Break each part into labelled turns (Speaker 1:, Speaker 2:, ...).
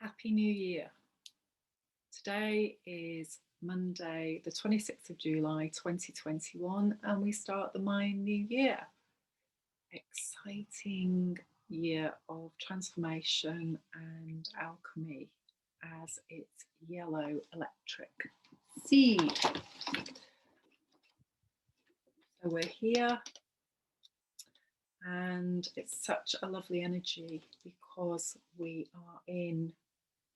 Speaker 1: Happy New Year. Today is Monday, the 26th of July 2021, and we start the Mayan New Year. Exciting year of transformation and alchemy as it's yellow electric seed. So we're here, and it's such a lovely energy because we are in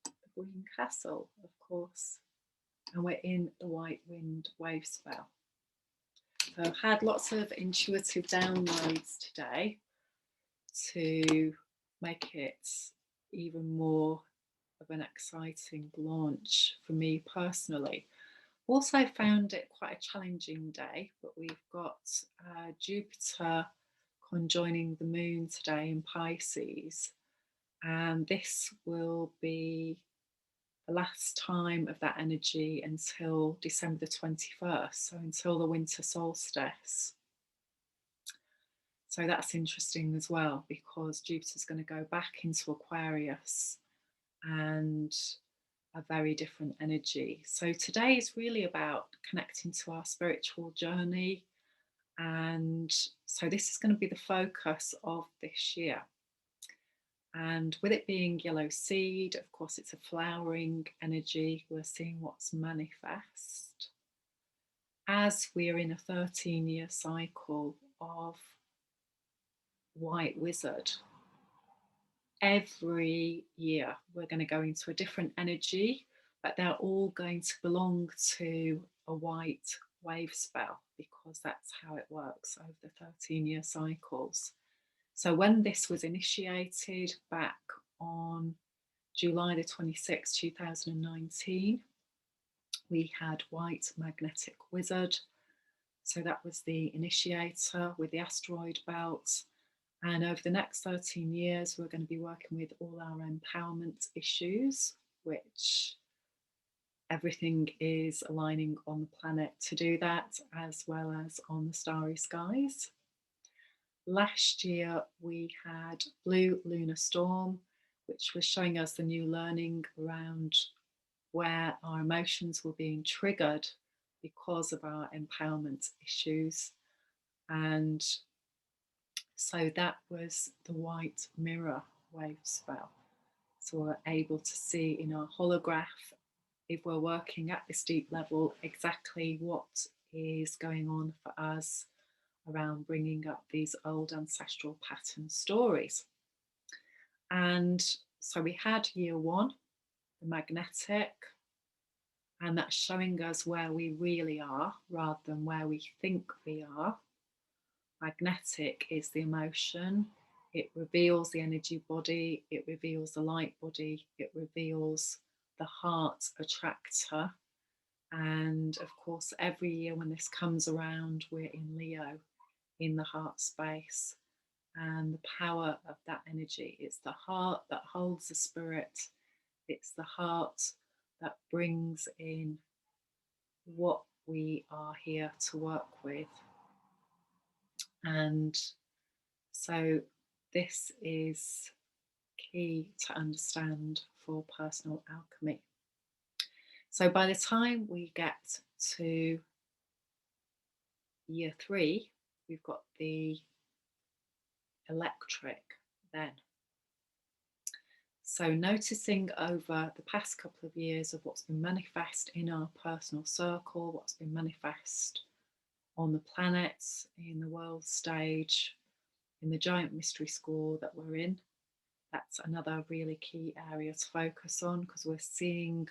Speaker 1: the Green Castle, of course, and we're in the White Wind wave spell. So I've had lots of intuitive downloads today to make it even more of an exciting launch for me personally. Also found it quite a challenging day, but we've got Jupiter conjoining the moon today in Pisces, and this will be the last time of that energy until December the 21st, so until the winter solstice. So that's interesting as well, because Jupiter's going to go back into Aquarius and a very different energy. So today is really about connecting to our spiritual journey, and so this is going to be the focus of this year. And with it being yellow seed, of course, it's a flowering energy. We're seeing what's manifest. As we are in a 13-year cycle of White Wizard, every year we're going to go into a different energy, but they're all going to belong to a white wave spell, because that's how it works over the 13-year cycles. So when this was initiated back on July the 26th, 2019, we had White Magnetic Wizard. So that was the initiator with the asteroid belt. And over the next 13 years, we're going to be working with all our empowerment issues, which everything is aligning on the planet to do that, as well as on the starry skies. Last year, we had Blue Lunar Storm, which was showing us the new learning around where our emotions were being triggered because of our empowerment issues. And so that was the white mirror wave spell. So we're able to see in our holograph, if we're working at this deep level, exactly what is going on for us around bringing up these old ancestral pattern stories. And so we had year one, the magnetic, and that's showing us where we really are rather than where we think we are. Magnetic is the emotion. It reveals the energy body, it reveals the light body, it reveals the heart attractor. And of course, every year when this comes around, we're in Leo, in the heart space, and the power of that energy. It's the heart that holds the spirit. It's the heart that brings in what we are here to work with. And so this is key to understand for personal alchemy. So by the time we get to year three, we've got the electric then. So noticing over the past couple of years of what's been manifest in our personal circle, what's been manifest on the planet, in the world stage, in the giant mystery school that we're in, that's another really key area to focus on, because we're seeing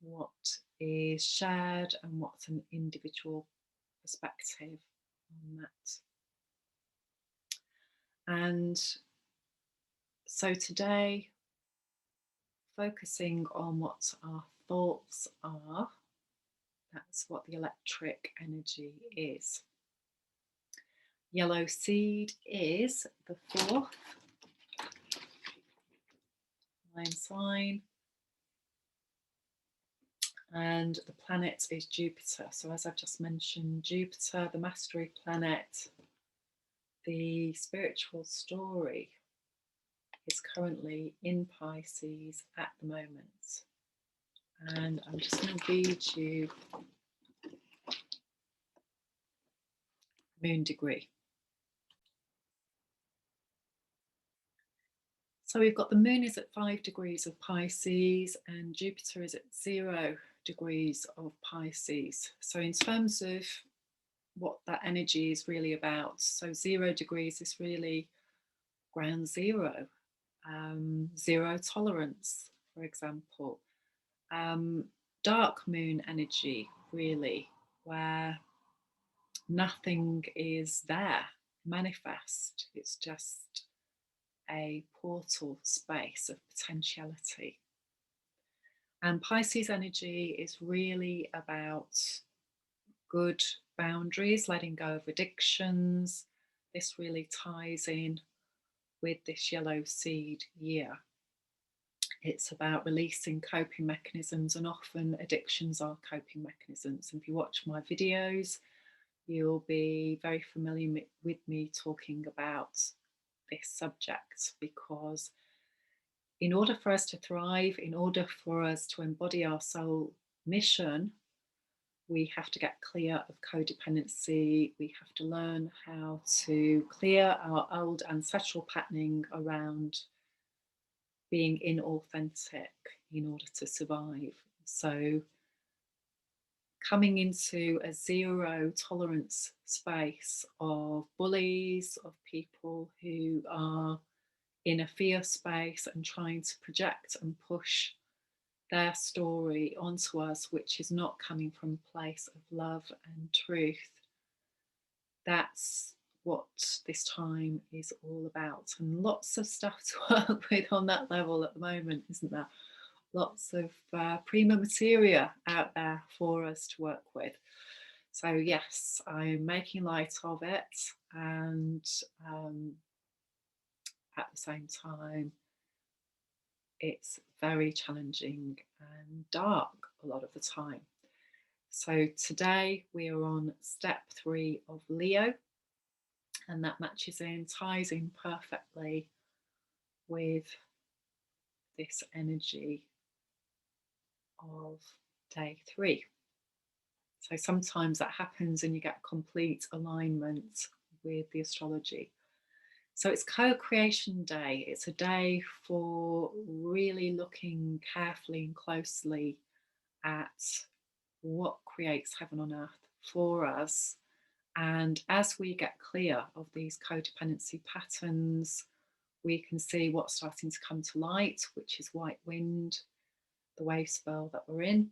Speaker 1: what is shared and what's an individual perspective on that. And so today, focusing on what our thoughts are, that's what the electric energy is. Yellow seed is the fourth Lion sign, and the planet is Jupiter. So as I've just mentioned, Jupiter, the mastery planet, the spiritual story is currently in Pisces at the moment. And I'm just going to read you moon degree. So we've got the moon is at 5 degrees of Pisces and Jupiter is at 0 degrees of Pisces. So in terms of what that energy is really about, so 0 degrees is really ground zero, zero tolerance, for example. Dark moon energy, really, where nothing is there, manifest. It's just a portal space of potentiality. And Pisces energy is really about good boundaries, letting go of addictions. This really ties in with this yellow seed year. It's about releasing coping mechanisms, and often addictions are coping mechanisms. And if you watch my videos, you'll be very familiar with me talking about this subject, because in order for us to thrive, in order for us to embody our soul mission, we have to get clear of codependency. We have to learn how to clear our old ancestral patterning around being inauthentic in order to survive. So, coming into a zero tolerance space of bullies, of people who are in a fear space and trying to project and push their story onto us, which is not coming from a place of love and truth. That's what this time is all about. And lots of stuff to work with on that level at the moment, isn't there? Lots of prima materia out there for us to work with. So, yes, I'm making light of it, and at the same time, it's very challenging and dark a lot of the time. So today we are on step 3 of Leo, and that matches in, ties in perfectly with this energy of day 3. So sometimes that happens and you get complete alignment with the astrology. So it's co-creation day. It's a day for really looking carefully and closely at what creates heaven on earth for us. And as we get clear of these codependency patterns, we can see what's starting to come to light, which is white wind, the wave spell that we're in.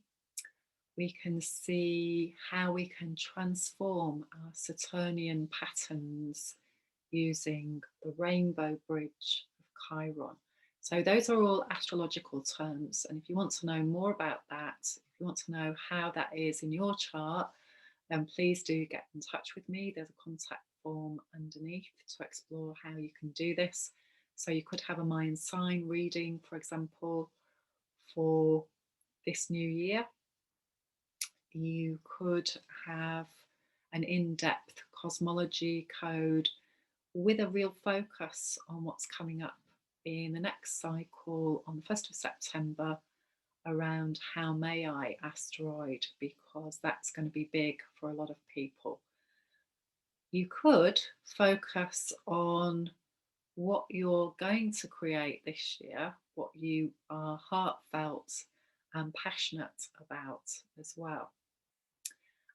Speaker 1: We can see how we can transform our Saturnian patterns using the rainbow bridge of Chiron. So those are all astrological terms. And if you want to know more about that, if you want to know how that is in your chart, then please do get in touch with me. There's a contact form underneath to explore how you can do this. So you could have a Mayan sign reading, for example, for this new year. You could have an in-depth cosmology code with a real focus on what's coming up in the next cycle on the 1st of September around How Mayan asteroid, because that's going to be big for a lot of people. You could focus on what you're going to create this year, what you are heartfelt and passionate about as well.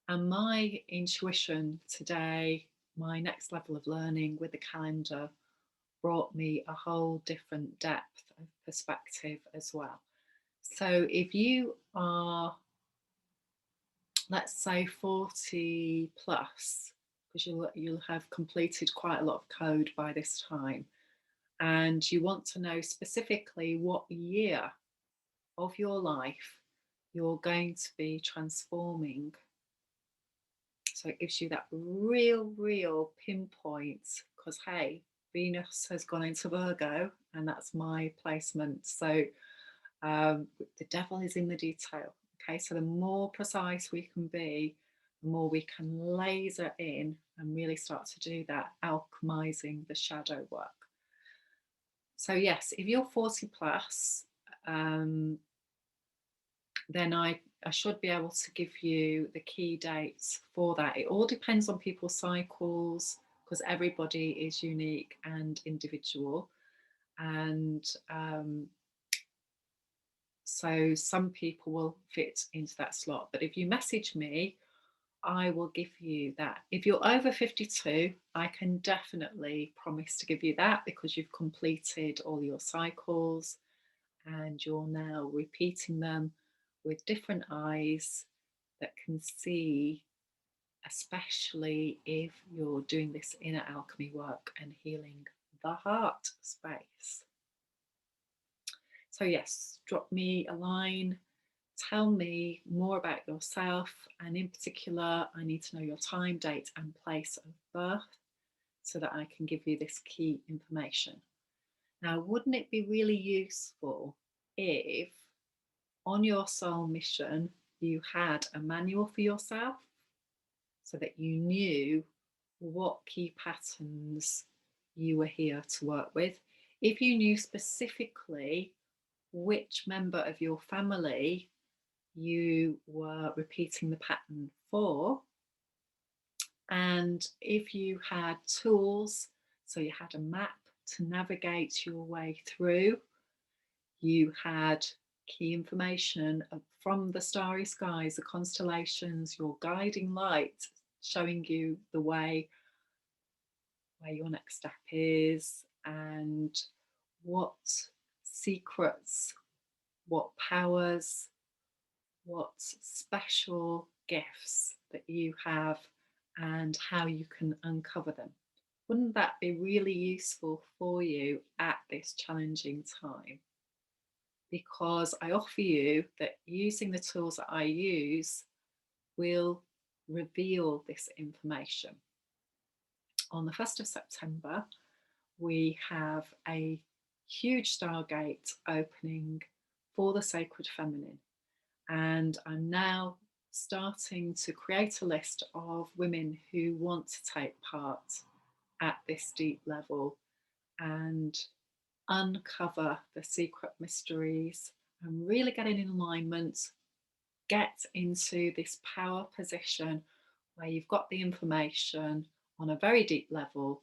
Speaker 1: And my intuition today, my next level of learning with the calendar, brought me a whole different depth of perspective as well. So if you are, let's say, 40 plus, because you'll have completed quite a lot of code by this time, and you want to know specifically what year of your life you're going to be transforming. So it gives you that real pinpoint, because hey, Venus has gone into Virgo and that's my placement. So the devil is in the detail. Okay, so the more precise we can be, the more we can laser in and really start to do that alchemizing the shadow work. So yes, if you're 40 plus, um, then I should be able to give you the key dates for that. It all depends on people's cycles because everybody is unique and individual. And so some people will fit into that slot. But if you message me, I will give you that. If you're over 52, I can definitely promise to give you that because you've completed all your cycles and you're now repeating them with different eyes that can see, especially if you're doing this inner alchemy work and healing the heart space. So, yes, drop me a line, tell me more about yourself, and in particular, I need to know your time, date, and place of birth so that I can give you this key information. Now, wouldn't it be really useful if on your soul mission you had a manual for yourself so that you knew what key patterns you were here to work with? If you knew specifically which member of your family you were repeating the pattern for, and if you had tools, so you had a map to navigate your way through, you had key information from the starry skies, the constellations, your guiding light showing you the way, where your next step is, and what secrets, what powers, what special gifts that you have, and how you can uncover them. Wouldn't that be really useful for you at this challenging time? Because I offer you that using the tools that I use will reveal this information. On the 1st of September, we have a huge stargate opening for the sacred feminine. And I'm now starting to create a list of women who want to take part at this deep level and uncover the secret mysteries and really get in alignment, get into this power position where you've got the information on a very deep level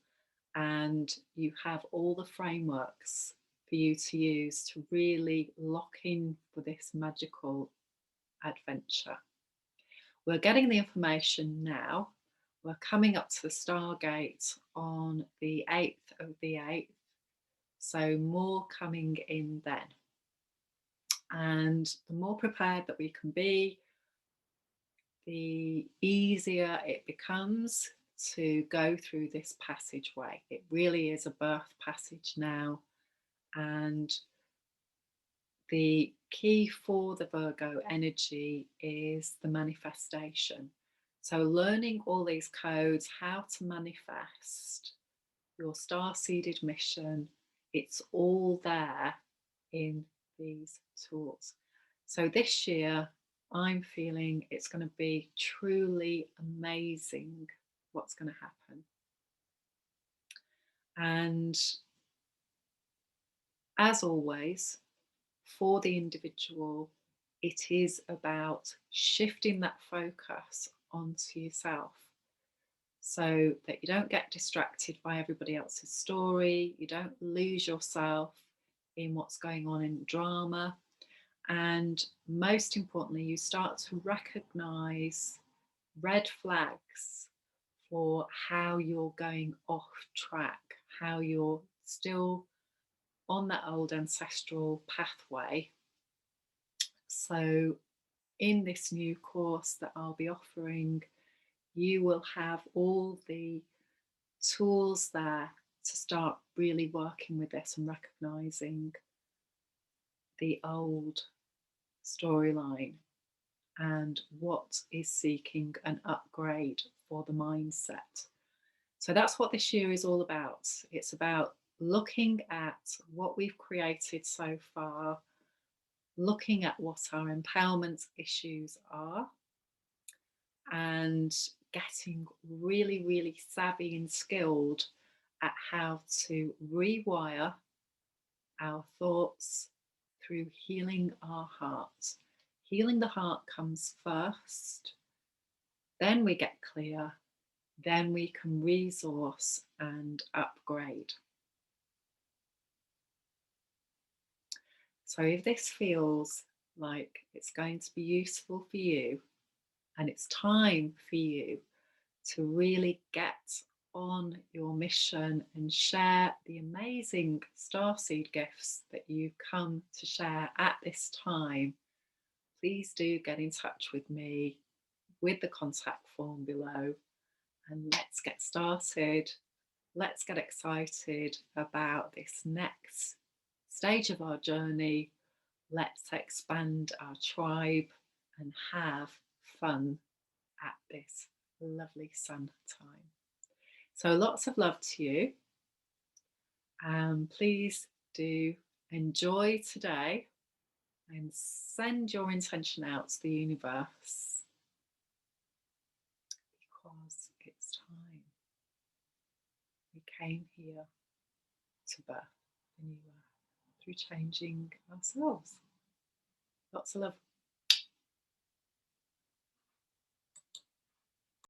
Speaker 1: and you have all the frameworks for you to use to really lock in for this magical adventure. We're getting the information now. We're coming up to the Stargate on the 8th of the 8th, so more coming in then. And the more prepared that we can be, the easier it becomes to go through this passageway. It really is a birth passage now, and the key for the Virgo energy is the manifestation. So, learning all these codes, how to manifest your star seeded mission, it's all there in these tools. So, this year, I'm feeling it's going to be truly amazing what's going to happen. And as always, for the individual, it is about shifting that focus onto yourself so that you don't get distracted by everybody else's story, you don't lose yourself in what's going on in drama, and most importantly, you start to recognize red flags for how you're going off track, how you're still on that old ancestral pathway. So, in this new course that I'll be offering, you will have all the tools there to start really working with this and recognizing the old storyline and what is seeking an upgrade for the mindset. So that's what this year is all about. It's about looking at what we've created so far, looking at what our empowerment issues are, and getting really, really savvy and skilled at how to rewire our thoughts through healing our heart. Healing the heart comes first, then we get clear, then we can resource and upgrade. So if this feels like it's going to be useful for you, and it's time for you to really get on your mission and share the amazing starseed gifts that you've come to share at this time, please do get in touch with me with the contact form below, and let's get started. Let's get excited about this next stage of our journey. Let's expand our tribe and have fun at this lovely sun time. So lots of love to you, and please do enjoy today and send your intention out to the universe, because it's time. We came here to birth the new earth through changing ourselves. Lots of love.